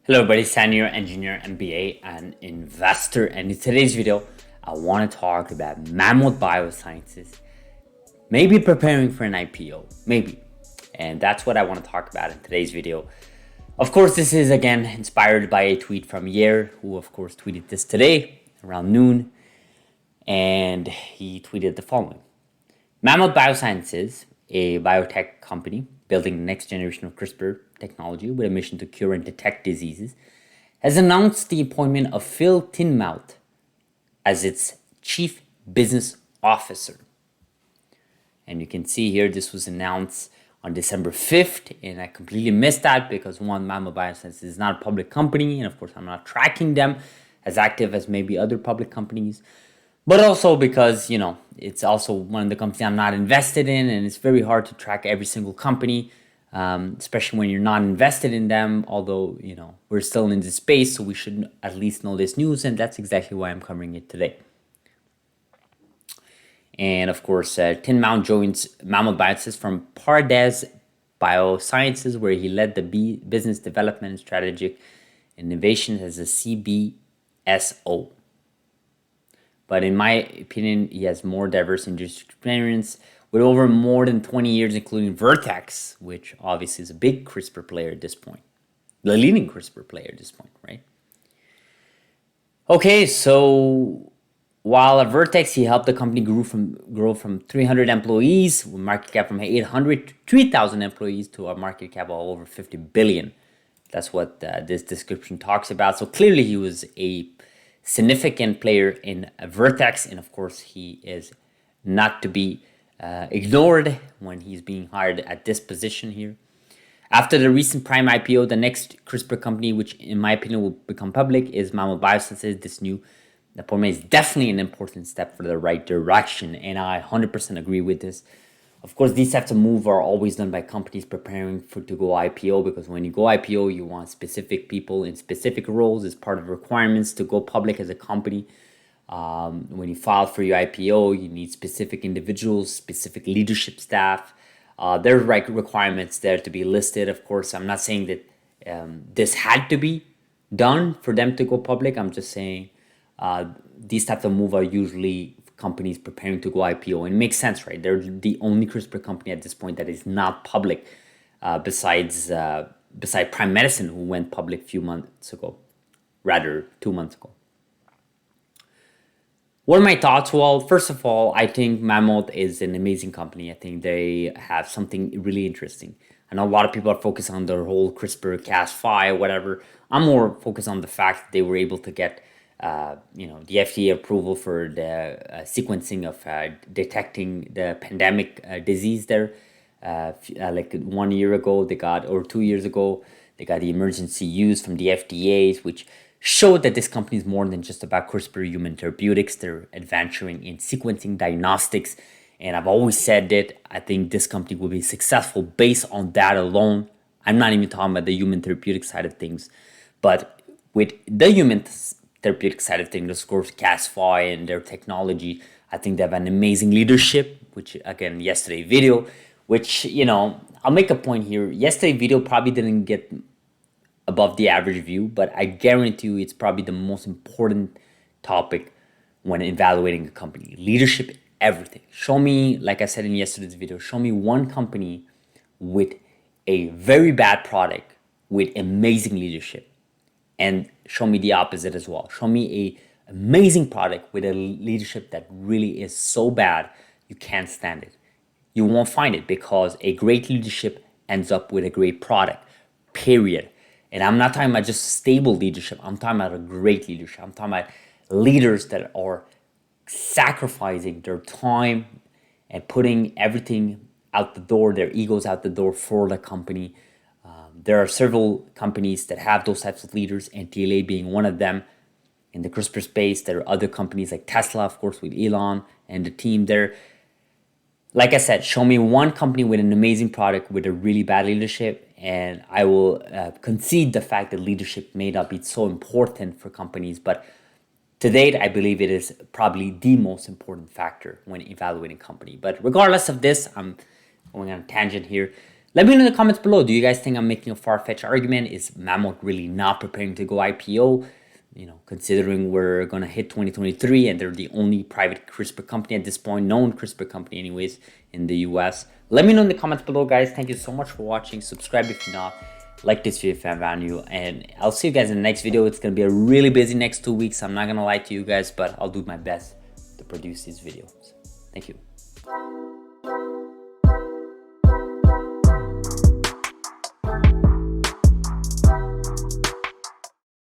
Hello everybody, Senior Engineer, MBA, and investor. And in today's video, I want to talk about Mammoth Biosciences, maybe preparing for an IPO, maybe. And that's what I want to talk about in today's video. Of course, this is again inspired by a tweet from Yair, who of course tweeted this today around noon. And he tweeted the following. Mammoth Biosciences, a biotech company building the next generation of CRISPR technology with a mission to cure and detect diseases, has announced the appointment of Phil Tinmouth as its chief business officer. And you can see here this was announced on December 5th, and I completely missed that because one, Mammoth Biosciences is not a public company, and of course I'm not tracking them as active as maybe other public companies. But also because, it's also one of the companies I'm not invested in, and it's very hard to track every single company, especially when you're not invested in them. Although, we're still in this space, so we should at least know this news, and that's exactly why I'm covering it today. And of course, Tinmouth joins Mammoth Biosciences from Pardes Biosciences, where he led the business development and strategic innovation as a CBSO. But in my opinion, he has more diverse industry experience with over more than 20 years, including Vertex, which obviously is a big CRISPR player at this point. The leading CRISPR player at this point, right? Okay, so while at Vertex, he helped the company grow from 300 employees, with market cap from 800 to 3,000 employees, to a market cap of over 50 billion. That's what this description talks about. So clearly he was a significant player in Vertex, and of course he is not to be ignored when he's being hired at this position here. After the recent Prime IPO, the next CRISPR company, which in my opinion will become public, is Mammoth Biosciences. This new appointment is definitely an important step for the right direction, and I 100% agree with this. Of course, these types of moves are always done by companies preparing to go IPO, because when you go IPO, you want specific people in specific roles as part of requirements to go public as a company. When you file for your IPO, you need specific individuals, specific leadership staff. There are requirements there to be listed. Of course, I'm not saying that this had to be done for them to go public. I'm just saying these types of moves are usually companies preparing to go IPO, and it makes sense, right? They're the only CRISPR company at this point that is not public, besides Prime Medicine, who went public a few months ago, rather 2 months ago. What are my thoughts? Well, first of all, I think Mammoth is an amazing company. I think they have something really interesting. I know a lot of people are focused on their whole CRISPR-Cas5, whatever. I'm more focused on the fact that they were able to get the FDA approval for the sequencing of detecting the pandemic disease there. Like 1 year ago, or 2 years ago, they got the emergency use from the FDA, which showed that this company is more than just about CRISPR human therapeutics. They're adventuring in sequencing diagnostics. And I've always said that I think this company will be successful based on that alone. I'm not even talking about the human therapeutic side of things, but with the human therapeutic side of things, of course, Cas5 and their technology, I think they have an amazing leadership, which again, yesterday video, which, I'll make a point here. Yesterday video probably didn't get above the average view, but I guarantee you it's probably the most important topic when evaluating a company. Leadership, everything. Show me, like I said in yesterday's video, show me one company with a very bad product with amazing leadership, and show me the opposite as well. Show me a amazing product with a leadership that really is so bad you can't stand it. You won't find it, because a great leadership ends up with a great product, period. And I'm not talking about just stable leadership. I'm talking about a great leadership. I'm talking about leaders that are sacrificing their time and putting everything out the door, their egos out the door for the company. There are several companies that have those types of leaders, and TLA being one of them. In the CRISPR space, there are other companies like Tesla, of course, with Elon and the team there. Like I said, show me one company with an amazing product with a really bad leadership, and I will concede the fact that leadership may not be so important for companies, but to date, I believe it is probably the most important factor when evaluating a company. But regardless of this, I'm going on a tangent here. Let me know in the comments below. Do you guys think I'm making a far-fetched argument? Is Mammoth really not preparing to go IPO? You know, considering we're gonna hit 2023 and they're the only private CRISPR company at this point, known CRISPR company anyways, in the US. Let me know in the comments below, guys. Thank you so much for watching. Subscribe if you're not. Like this video if you have value, and I'll see you guys in the next video. It's gonna be a really busy next 2 weeks. I'm not gonna lie to you guys, but I'll do my best to produce these videos. Thank you.